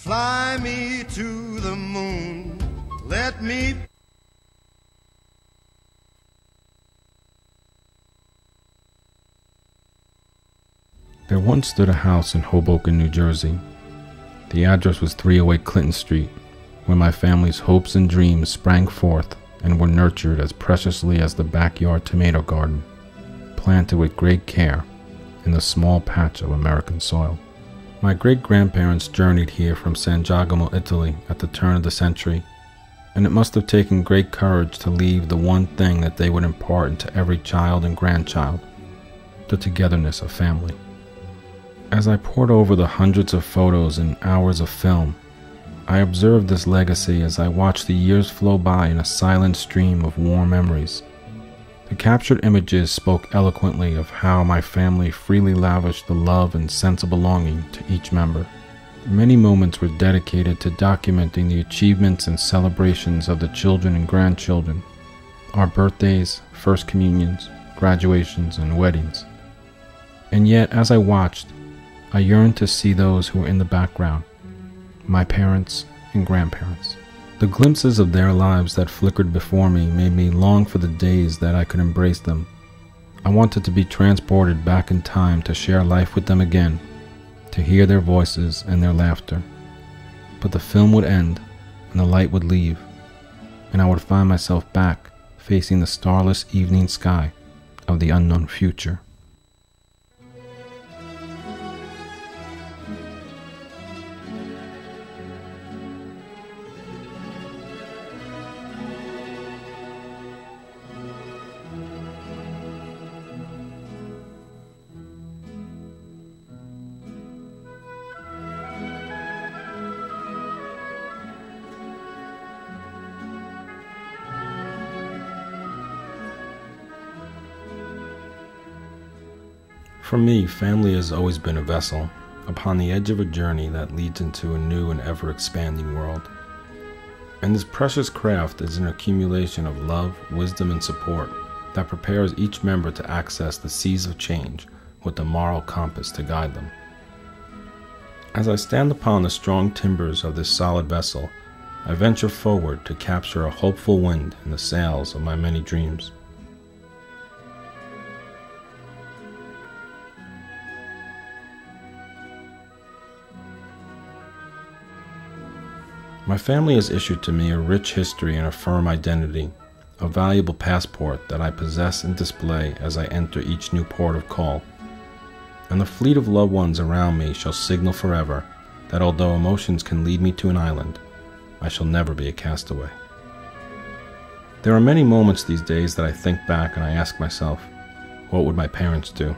Fly me to the moon, let me. There once stood a house in Hoboken, New Jersey. The address was 308 Clinton Street, where my family's hopes and dreams sprang forth and were nurtured as preciously as the backyard tomato garden, planted with great care in the small patch of American soil. My great-grandparents journeyed here from San Giacomo, Italy at the turn of the century, and it must have taken great courage to leave the one thing that they would impart into every child and grandchild, the togetherness of family. As I pored over the hundreds of photos and hours of film, I observed this legacy as I watched the years flow by in a silent stream of warm memories. The captured images spoke eloquently of how my family freely lavished the love and sense of belonging to each member. Many moments were dedicated to documenting the achievements and celebrations of the children and grandchildren, our birthdays, first communions, graduations, and weddings. And yet, as I watched, I yearned to see those who were in the background, my parents and grandparents. The glimpses of their lives that flickered before me made me long for the days that I could embrace them. I wanted to be transported back in time to share life with them again, to hear their voices and their laughter. But the film would end, and the light would leave, and I would find myself back facing the starless evening sky of the unknown future. For me, family has always been a vessel upon the edge of a journey that leads into a new and ever-expanding world. And this precious craft is an accumulation of love, wisdom, and support that prepares each member to access the seas of change with the moral compass to guide them. As I stand upon the strong timbers of this solid vessel, I venture forward to capture a hopeful wind in the sails of my many dreams. My family has issued to me a rich history and a firm identity, a valuable passport that I possess and display as I enter each new port of call. And the fleet of loved ones around me shall signal forever that although emotions can lead me to an island, I shall never be a castaway. There are many moments these days that I think back and I ask myself, what would my parents do?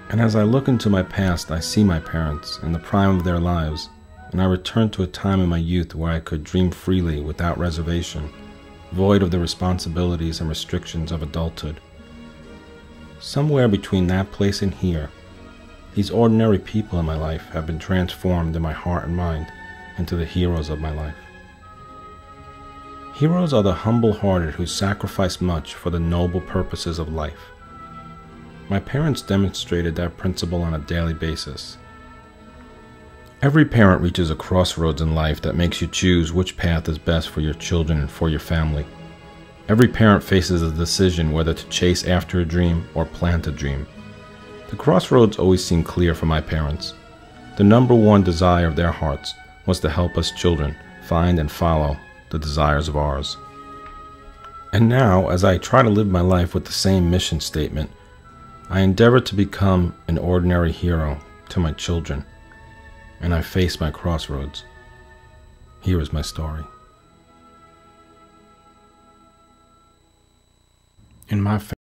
And as I look into my past, I see my parents in the prime of their lives, and I return to a time in my youth where I could dream freely without reservation, void of the responsibilities and restrictions of adulthood. Somewhere between that place and here, these ordinary people in my life have been transformed in my heart and mind into the heroes of my life. Heroes are the humble-hearted who sacrifice much for the noble purposes of life. My parents demonstrated that principle on a daily basis. Every parent reaches a crossroads in life that makes you choose which path is best for your children and for your family. Every parent faces a decision whether to chase after a dream or plant a dream. The crossroads always seemed clear for my parents. The number one desire of their hearts was to help us children find and follow the desires of ours. And now, as I try to live my life with the same mission statement, I endeavor to become an ordinary hero to my children, and I face my crossroads. Here is my story. In my